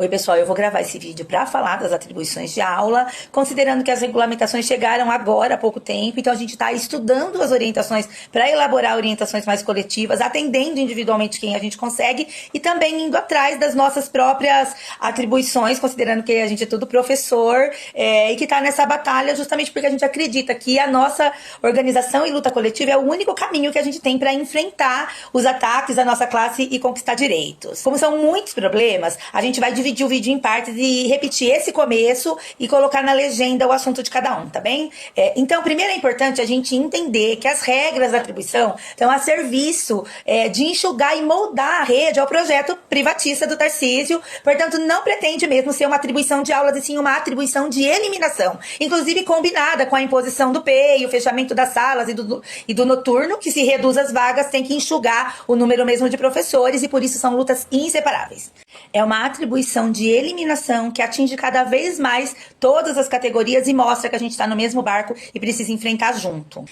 Oi pessoal, eu vou gravar esse vídeo para falar das atribuições de aula, considerando que as regulamentações chegaram agora há pouco tempo, então a gente está estudando as orientações para elaborar orientações mais coletivas, atendendo individualmente quem a gente consegue e também indo atrás das nossas próprias atribuições, considerando que a gente é tudo professor e que está nessa batalha justamente porque a gente acredita que a nossa organização e luta coletiva é o único caminho que a gente tem para enfrentar os ataques da nossa classe e conquistar direitos. Como são muitos problemas, a gente vai dividir o vídeo em partes e repetir esse começo e colocar na legenda o assunto de cada um, tá bem? Então, primeiro é importante a gente entender que as regras da atribuição estão a serviço de enxugar e moldar a rede ao projeto privatista do Tarcísio, portanto, não pretende mesmo ser uma atribuição de aulas, e sim uma atribuição de eliminação, inclusive combinada com a imposição do PEI, o fechamento das salas e do noturno, que se reduz as vagas, tem que enxugar o número mesmo de professores e por isso são lutas inseparáveis. É uma atribuição de eliminação que atinge cada vez mais todas as categorias e mostra que a gente está no mesmo barco e precisa enfrentar junto.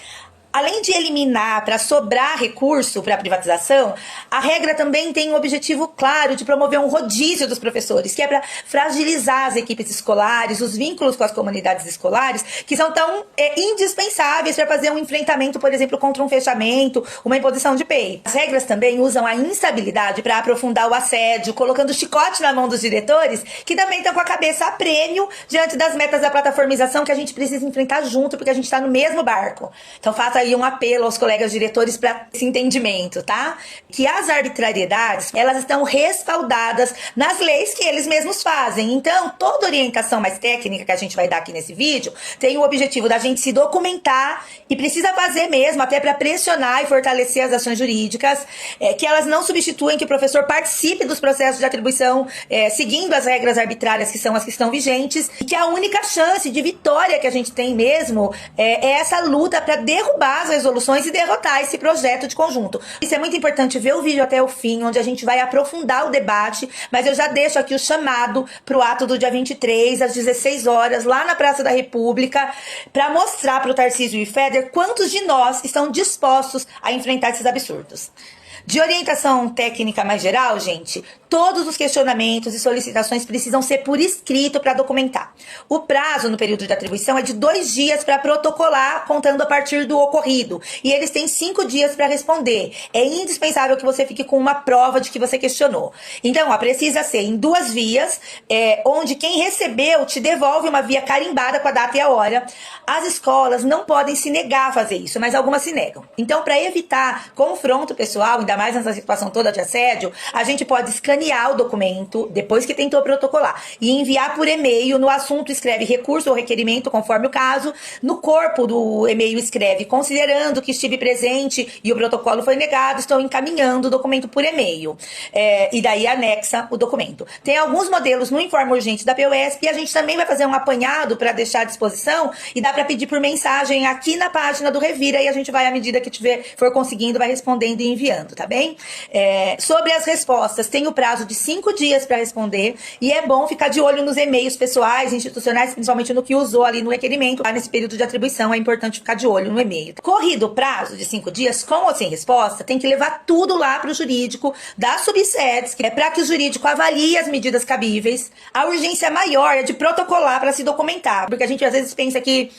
Além de eliminar para sobrar recurso para a privatização, a regra também tem um objetivo claro de promover um rodízio dos professores, que é para fragilizar as equipes escolares, os vínculos com as comunidades escolares, que são tão indispensáveis para fazer um enfrentamento, por exemplo, contra um fechamento, uma imposição de PEI. As regras também usam a instabilidade para aprofundar o assédio, colocando chicote na mão dos diretores, que também estão com a cabeça a prêmio diante das metas da plataformização que a gente precisa enfrentar junto, porque a gente está no mesmo barco. Então faça aí um apelo aos colegas diretores para esse entendimento, tá? Que as arbitrariedades, elas estão respaldadas nas leis que eles mesmos fazem. Então, toda orientação mais técnica que a gente vai dar aqui nesse vídeo tem o objetivo da gente se documentar e precisa fazer mesmo, até para pressionar e fortalecer as ações jurídicas, que elas não substituem que o professor participe dos processos de atribuição seguindo as regras arbitrárias que são as que estão vigentes, e que a única chance de vitória que a gente tem mesmo é essa luta para derrubar as resoluções e derrotar esse projeto de conjunto. Isso é muito importante, ver o vídeo até o fim, onde a gente vai aprofundar o debate, mas eu já deixo aqui o chamado para o ato do dia 23, às 16 horas, lá na Praça da República, para mostrar para o Tarcísio e Feder quantos de nós estão dispostos a enfrentar esses absurdos. De orientação técnica mais geral, gente, todos os questionamentos e solicitações precisam ser por escrito para documentar. O prazo no período de atribuição é de 2 dias para protocolar, contando a partir do ocorrido. E eles têm 5 dias para responder. É indispensável que você fique com uma prova de que você questionou. Então, precisa ser em 2 vias, onde quem recebeu te devolve uma via carimbada com a data e a hora. As escolas não podem se negar a fazer isso, mas algumas se negam. Então, para evitar confronto pessoal, ainda mais nessa situação toda de assédio, a gente pode escanear o documento depois que tentou protocolar e enviar por e-mail. No assunto escreve recurso ou requerimento, conforme o caso. No corpo do e-mail escreve: considerando que estive presente e o protocolo foi negado, estou encaminhando o documento por e-mail. E daí anexa o documento. Tem alguns modelos no Informe Urgente da PUESP e a gente também vai fazer um apanhado para deixar à disposição, e dá para pedir por mensagem aqui na página do Revira, e a gente vai, à medida que for conseguindo, vai respondendo e enviando, tá bem? Sobre as respostas, tem o prazo de 5 dias para responder, e é bom ficar de olho nos e-mails pessoais, institucionais, principalmente no que usou ali no requerimento. Nesse período de atribuição é importante ficar de olho no e-mail. Corrido o prazo de 5 dias, com ou sem resposta, tem que levar tudo lá para o jurídico das subsedes, que é para que o jurídico avalie as medidas cabíveis. A urgência maior é de protocolar para se documentar, porque a gente às vezes pensa que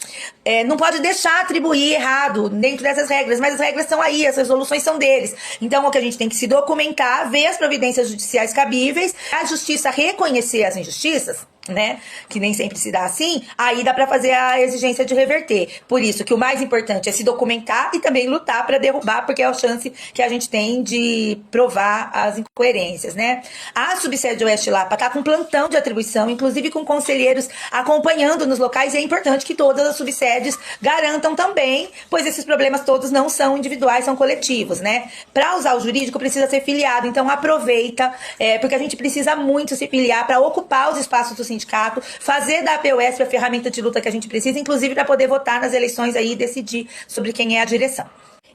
não pode deixar atribuir errado dentro dessas regras, mas as regras estão aí, as resoluções são deles. Então, o que a gente tem que se documentar, ver as providências judiciais cabíveis, a justiça reconhecer as injustiças, né, que nem sempre se dá assim, aí dá pra fazer a exigência de reverter. Por isso que o mais importante é se documentar e também lutar pra derrubar, porque é a chance que a gente tem de provar as incoerências, né? A subsede Oeste Lapa tá com plantão de atribuição, inclusive com conselheiros acompanhando nos locais, e é importante que todas as subsedes garantam também, pois esses problemas todos não são individuais, são coletivos, né? Pra usar o jurídico precisa ser filiado, então aproveita, porque a gente precisa muito se filiar para ocupar os espaços do sindicato, fazer da PUESP a ferramenta de luta que a gente precisa, inclusive para poder votar nas eleições aí e decidir sobre quem é a direção.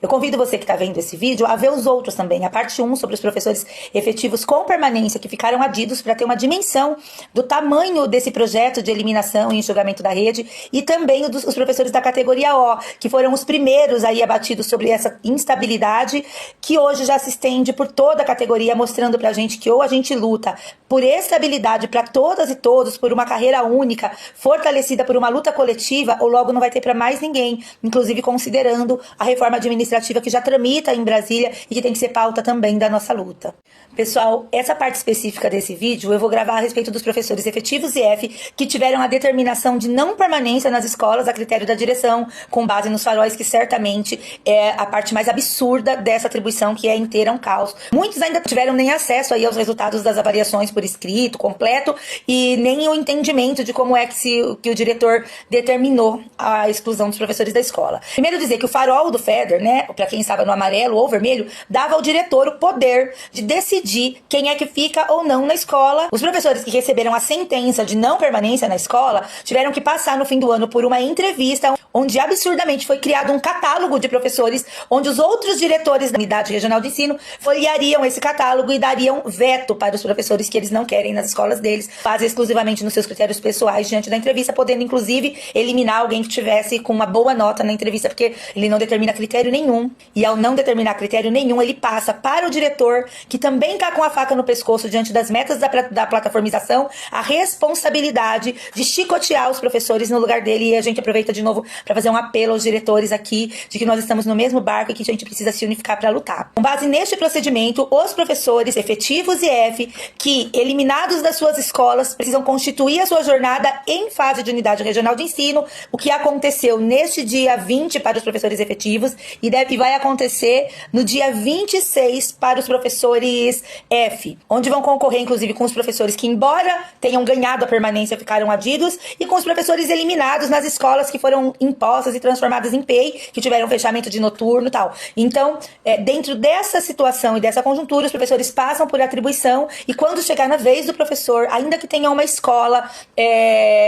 Eu convido você que está vendo esse vídeo a ver os outros também. A parte 1 sobre os professores efetivos com permanência que ficaram adidos para ter uma dimensão do tamanho desse projeto de eliminação e enxugamento da rede, e também os professores da categoria O, que foram os primeiros aí abatidos sobre essa instabilidade, que hoje já se estende por toda a categoria, mostrando pra gente que ou a gente luta por estabilidade para todas e todos, por uma carreira única, fortalecida por uma luta coletiva, ou logo não vai ter para mais ninguém, inclusive considerando a reforma administrativa que já tramita em Brasília e que tem que ser pauta também da nossa luta. Pessoal, essa parte específica desse vídeo eu vou gravar a respeito dos professores efetivos e F que tiveram a determinação de não permanência nas escolas a critério da direção, com base nos faróis, que certamente é a parte mais absurda dessa atribuição, que é inteira um caos. Muitos ainda tiveram nem acesso aí aos resultados das avaliações por escrito, completo, e nem o entendimento de como é que o diretor determinou a exclusão dos professores da escola. Primeiro dizer que o farol do FEDER, né, para quem estava no amarelo ou vermelho, dava ao diretor o poder de decidir quem é que fica ou não na escola. Os professores que receberam a sentença de não permanência na escola tiveram que passar no fim do ano por uma entrevista onde absurdamente foi criado um catálogo de professores, onde os outros diretores da unidade regional de ensino folheariam esse catálogo e dariam veto para os professores que eles não querem nas escolas deles, fazem exclusivamente nos seus critérios pessoais diante da entrevista, podendo inclusive eliminar alguém que tivesse com uma boa nota na entrevista, porque ele não determina critério nenhum, e ao não determinar critério nenhum, ele passa para o diretor, que também está com a faca no pescoço diante das metas da plataformização, a responsabilidade de chicotear os professores no lugar dele. E a gente aproveita de novo para fazer um apelo aos diretores aqui, de que nós estamos no mesmo barco e que a gente precisa se unificar para lutar. Com base neste procedimento, os professores efetivos e F, que eliminados das suas escolas, precisam constituir a sua jornada em fase de unidade regional de ensino, o que aconteceu neste dia 20 para os professores efetivos e vai acontecer no dia 26 para os professores F, onde vão concorrer inclusive com os professores que, embora tenham ganhado a permanência, ficaram adidos, e com os professores eliminados nas escolas que foram impostas e transformadas em PEI, que tiveram fechamento de noturno e tal. Então, dentro dessa situação e dessa conjuntura, os professores passam por atribuição, e quando chegar na vez do professor, ainda que tenha uma escola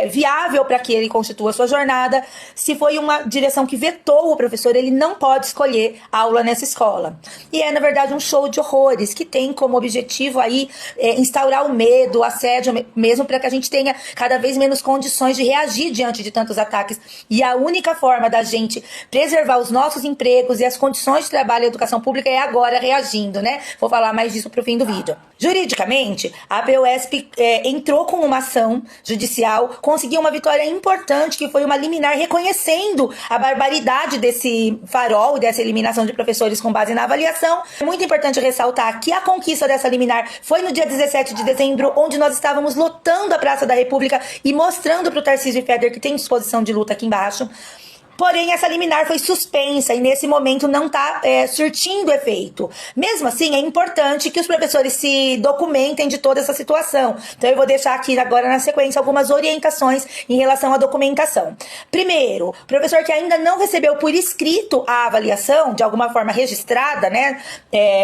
viável para que ele constitua a sua jornada, se foi uma direção que vetou o professor, ele não pode escolher aula nessa escola. E é, na verdade, um show de horrores que tem como objetivo aí instaurar o medo, o assédio mesmo, para que a gente tenha cada vez menos condições de reagir diante de tantos ataques. E a única forma da gente preservar os nossos empregos e as condições de trabalho e educação pública é agora, reagindo, né? Vou falar mais disso pro fim do vídeo. Juridicamente, a ABUESP entrou com uma ação judicial, conseguiu uma vitória importante, que foi uma liminar reconhecendo a barbaridade desse farol e dessa eliminação de professores com base na avaliação. É muito importante ressaltar que a conquista dessa liminar foi no dia 17 de dezembro, onde nós estávamos lotando a Praça da República e mostrando para o Tarcísio Feder que tem disposição de luta aqui embaixo. Porém, essa liminar foi suspensa e nesse momento não está surtindo efeito. Mesmo assim, é importante que os professores se documentem de toda essa situação. Então, eu vou deixar aqui agora na sequência algumas orientações em relação à documentação. Primeiro, o professor que ainda não recebeu por escrito a avaliação, de alguma forma registrada, né,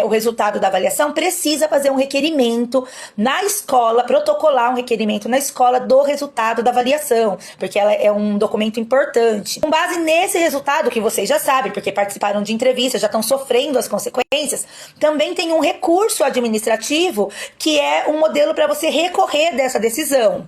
o resultado da avaliação, precisa fazer um requerimento na escola, protocolar um requerimento na escola do resultado da avaliação, porque ela é um documento importante. Com base nesse resultado, que vocês já sabem, porque participaram de entrevistas, já estão sofrendo as consequências, também tem um recurso administrativo, que é um modelo para você recorrer dessa decisão.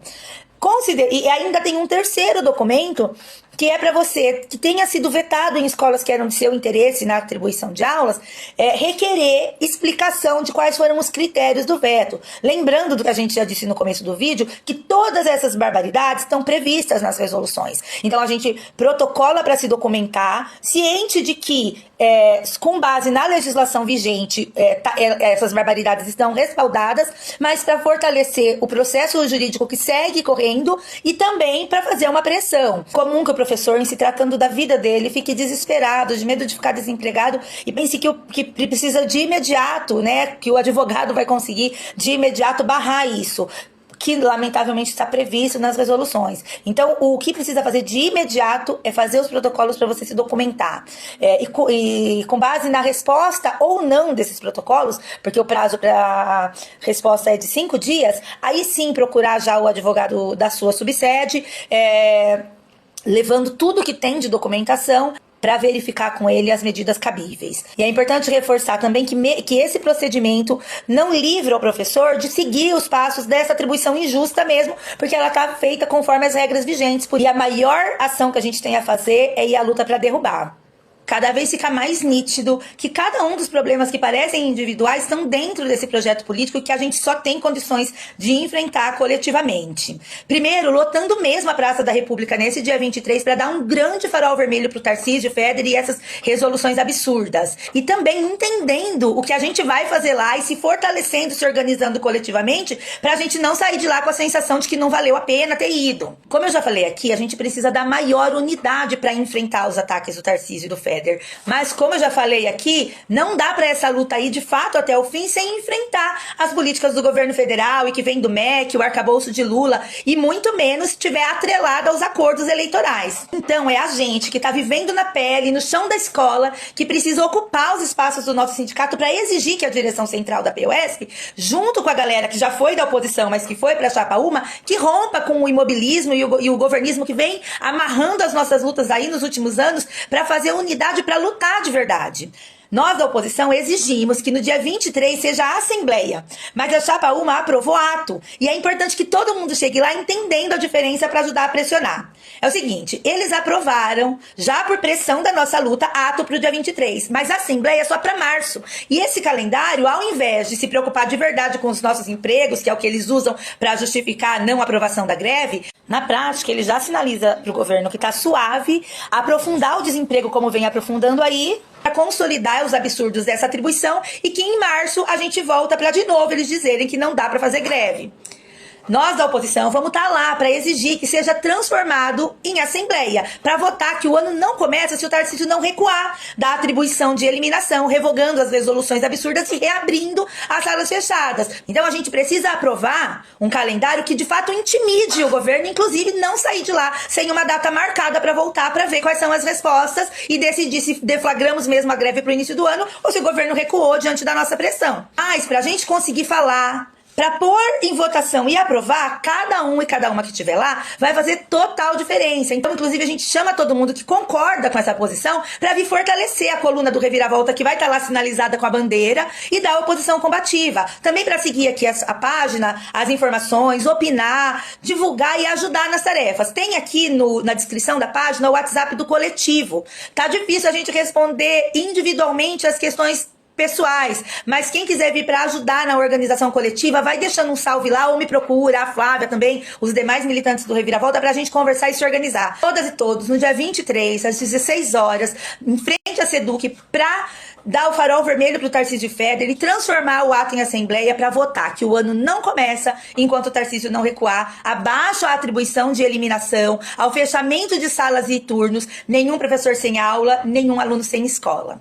E ainda tem um terceiro documento, que é para você que tenha sido vetado em escolas que eram de seu interesse na atribuição de aulas, requerer explicação de quais foram os critérios do veto. Lembrando do que a gente já disse no começo do vídeo, que todas essas barbaridades estão previstas nas resoluções. Então a gente protocola para se documentar, ciente de que, com base na legislação vigente, essas barbaridades estão respaldadas, mas para fortalecer o processo jurídico que segue correndo e também para fazer uma pressão. Comum que o professor, em se tratando da vida dele, fique desesperado, de medo de ficar desempregado e pense que precisa de imediato, né, que o advogado vai conseguir de imediato barrar isso, que lamentavelmente está previsto nas resoluções. Então, o que precisa fazer de imediato é fazer os protocolos para você se documentar. E com base na resposta ou não desses protocolos, porque o prazo para resposta é de 5 dias, aí sim procurar já o advogado da sua subsede, levando tudo que tem de documentação, para verificar com ele as medidas cabíveis. E é importante reforçar também que esse procedimento não livra o professor de seguir os passos dessa atribuição injusta mesmo, porque ela está feita conforme as regras vigentes. E a maior ação que a gente tem a fazer é ir à luta para derrubar. Cada vez fica mais nítido que cada um dos problemas que parecem individuais estão dentro desse projeto político e que a gente só tem condições de enfrentar coletivamente. Primeiro, lotando mesmo a Praça da República nesse dia 23 para dar um grande farol vermelho para o Tarcísio, Feder e essas resoluções absurdas. E também entendendo o que a gente vai fazer lá e se fortalecendo, se organizando coletivamente para a gente não sair de lá com a sensação de que não valeu a pena ter ido. Como eu já falei aqui, a gente precisa da maior unidade para enfrentar os ataques do Tarcísio e do Feder. Mas como eu já falei aqui, não dá para essa luta ir de fato até o fim sem enfrentar as políticas do governo federal e que vem do MEC, o arcabouço de Lula, e muito menos se estiver atrelada aos acordos eleitorais. Então é a gente que está vivendo na pele, no chão da escola, que precisa ocupar os espaços do nosso sindicato para exigir que a direção central da POSP, junto com a galera que já foi da oposição, mas que foi para a chapa Uma, que rompa com o imobilismo e o governismo que vem amarrando as nossas lutas aí nos últimos anos para fazer unidade para lutar de verdade. Nós, da oposição, exigimos que no dia 23 seja a Assembleia, mas a chapa Uma aprovou ato, e é importante que todo mundo chegue lá entendendo a diferença para ajudar a pressionar. É o seguinte, eles aprovaram, já por pressão da nossa luta, ato para o dia 23, mas a Assembleia é só para março. E esse calendário, ao invés de se preocupar de verdade com os nossos empregos, que é o que eles usam para justificar a não aprovação da greve, na prática, ele já sinaliza para o governo que está suave aprofundar o desemprego como vem aprofundando aí, para consolidar os absurdos dessa atribuição e que em março a gente volta para de novo eles dizerem que não dá para fazer greve. Nós da oposição vamos estar lá para exigir que seja transformado em assembleia, para votar que o ano não começa se o Tarcísio não recuar da atribuição de eliminação, revogando as resoluções absurdas e reabrindo as salas fechadas. Então a gente precisa aprovar um calendário que de fato intimide o governo, inclusive não sair de lá sem uma data marcada para voltar, para ver quais são as respostas e decidir se deflagramos mesmo a greve para o início do ano ou se o governo recuou diante da nossa pressão. Mas para a gente conseguir falar, para pôr em votação e aprovar, cada um e cada uma que estiver lá vai fazer total diferença. Então, inclusive, a gente chama todo mundo que concorda com essa posição para vir fortalecer a coluna do Reviravolta, que vai estar lá sinalizada com a bandeira, e da oposição combativa. Também para seguir aqui a página, as informações, opinar, divulgar e ajudar nas tarefas. Tem aqui na descrição da página o WhatsApp do coletivo. Tá difícil a gente responder individualmente as questões pessoais, mas quem quiser vir para ajudar na organização coletiva, vai deixando um salve lá ou me procura, a Flávia também, os demais militantes do Reviravolta, pra gente conversar e se organizar. Todas e todos, no dia 23, às 16 horas, em frente à SEDUC, pra dar o farol vermelho pro Tarcísio Feder e transformar o ato em assembleia para votar que o ano não começa enquanto o Tarcísio não recuar, abaixo a atribuição de eliminação, ao fechamento de salas e turnos, nenhum professor sem aula, nenhum aluno sem escola.